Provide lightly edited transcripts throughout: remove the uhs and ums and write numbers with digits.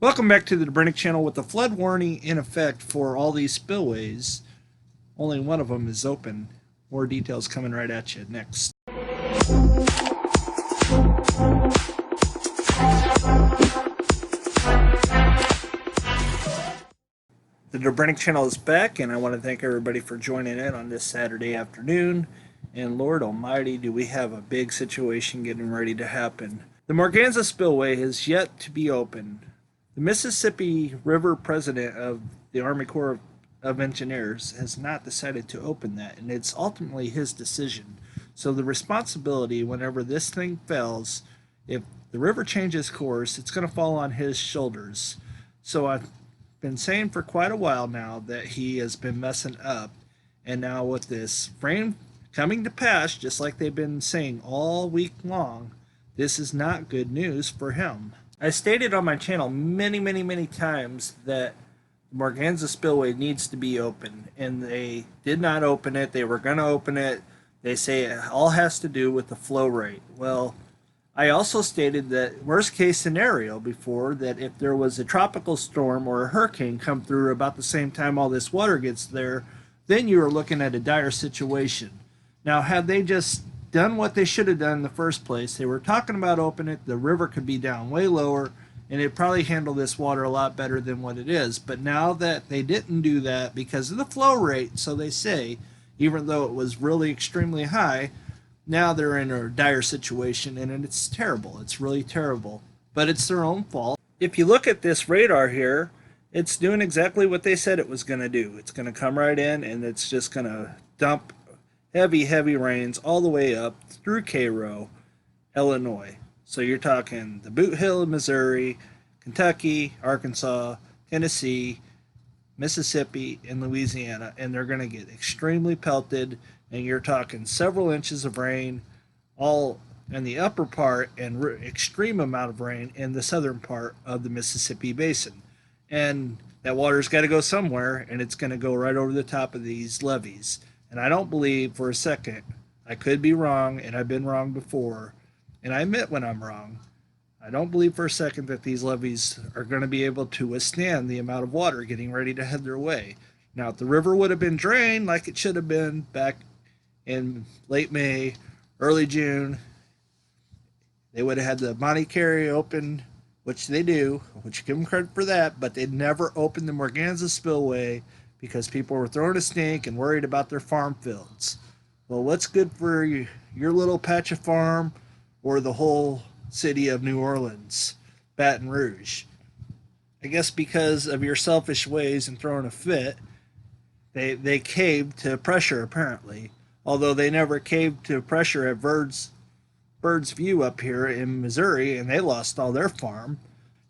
Welcome back to the Dobrinic channel. With the flood warning in effect for all these spillways, only one of them is open. More details coming right at you next. The Dobrinic channel is back, and I want to thank everybody for joining in on this Saturday afternoon. And Lord Almighty, do we have a big situation getting ready to happen. The Morganza spillway has yet to be opened. The Mississippi River president of the Army Corps of Engineers has not decided to open that, and it's ultimately his decision. So the responsibility, whenever this thing fails, if the river changes course, it's going to fall on his shoulders. So I've been saying for quite a while now that he has been messing up, and now with this rain coming to pass, just like they've been saying all week long, this is not good news for him. I stated on my channel many times that Morganza Spillway needs to be open, and they did not open it. They were going to open it. They say it all has to do with the flow rate. Well, I also stated that worst case scenario before, that if there was a tropical storm or a hurricane come through about the same time all this water gets there, then you are looking at a dire situation. Now, had they just done what they should have done in the first place, they were talking about opening it, the river could be down way lower, and it probably handle this water a lot better than what it is. But now that they didn't do that because of the flow rate, so they say, even though it was really extremely high, now they're in a dire situation, and it's terrible. It's really terrible. But it's their own fault. If you look at this radar here, it's doing exactly what they said it was going to do. It's going to come right in, and it's just going to dump heavy rains all the way up through Cairo, Illinois. So you're talking the Boot Hill, Missouri, Kentucky, Arkansas, Tennessee, Mississippi, and Louisiana, and they're going to get extremely pelted, and you're talking several inches of rain all in the upper part and extreme amount of rain in the southern part of the Mississippi Basin. And that water's got to go somewhere, and it's going to go right over the top of these levees. And I don't believe for a second, I could be wrong, and I've been wrong before, and I admit when I'm wrong. I don't believe for a second that these levees are going to be able to withstand the amount of water getting ready to head their way. Now, if the river would have been drained like it should have been back in late May, early June, they would have had the Monte Carlo open, which they do, which you give them credit for that, but they never opened the Morganza Spillway because people were throwing a stink and worried about their farm fields. Well, what's good for your little patch of farm or the whole city of New Orleans, Baton Rouge? I guess because of your selfish ways and throwing a fit, they caved to pressure apparently, although they never caved to pressure at Bird's View up here in Missouri, and they lost all their farm.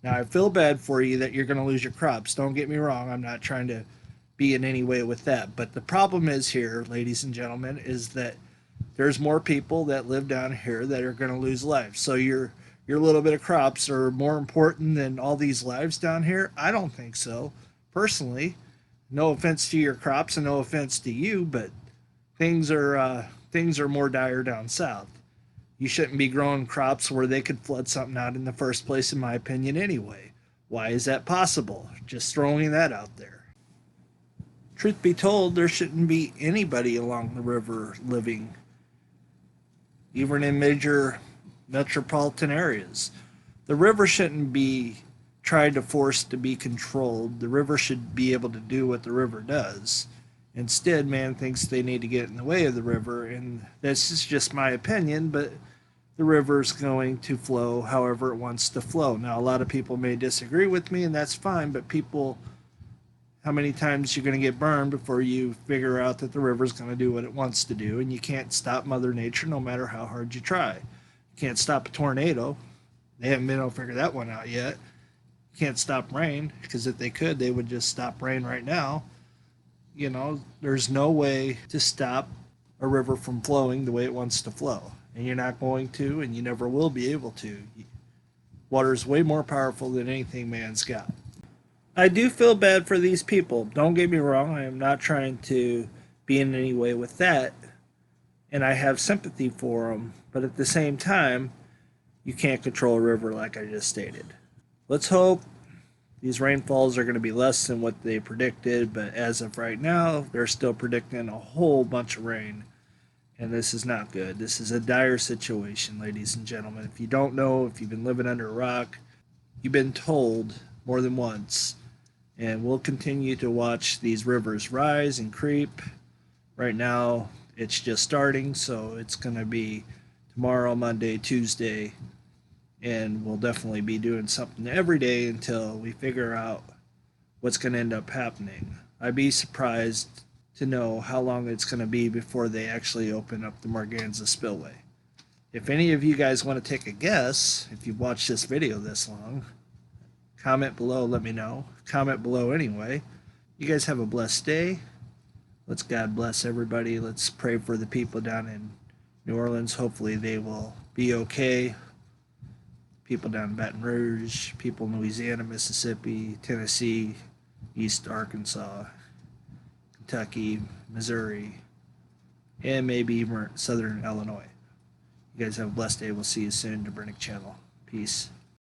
Now, I feel bad for you that you're going to lose your crops. Don't get me wrong. I'm not trying to be in any way with that. But the problem is here, ladies and gentlemen, is that there's more people that live down here that are going to lose lives. So your little bit of crops are more important than all these lives down here? I don't think so. Personally, no offense to your crops and no offense to you, but things are more dire down south. You shouldn't be growing crops where they could flood something out in the first place, in my opinion, anyway. Why is that possible? Just throwing that out there. Truth be told, there shouldn't be anybody along the river living, even in major metropolitan areas. The river shouldn't be tried to force to be controlled. The river should be able to do what the river does. Instead, man thinks they need to get in the way of the river, and this is just my opinion, but the river's going to flow however it wants to flow. Now, a lot of people may disagree with me, and that's fine, but people, how many times you're going to get burned before you figure out that the river's going to do what it wants to do, and you can't stop Mother Nature no matter how hard you try. You can't stop a tornado. They haven't been able to figure that one out yet. You can't stop rain, because if they could, they would just stop rain right now. You know, there's no way to stop a river from flowing the way it wants to flow, and you're not going to, and you never will be able to. Water is way more powerful than anything man's got. I do feel bad for these people. Don't get me wrong. I am not trying to be in any way with that. And I have sympathy for them. But at the same time, you can't control a river like I just stated. Let's hope These rainfalls are going to be less than what they predicted, but as of right now, they're still predicting a whole bunch of rain. And this is not good. This is a dire situation, ladies and gentlemen. If you don't know, if you've been living under a rock, you've been told more than once. And we'll continue to watch these rivers rise and creep. Right now, it's just starting, so it's going to be tomorrow, Monday, Tuesday, and we'll definitely be doing something every day until we figure out what's going to end up happening. I'd be surprised to know how long it's going to be before they actually open up the Morganza spillway. If any of you guys want to take a guess, if you've watched this video this long, comment below, let me know. Comment below anyway. You guys have a blessed day. Let's God bless everybody. Let's pray for the people down in New Orleans. Hopefully they will be okay. People down in Baton Rouge, people in Louisiana, Mississippi, Tennessee, East Arkansas, Kentucky, Missouri, and maybe even southern Illinois. You guys have a blessed day. We'll see you soon. Dobrinic Channel. Peace.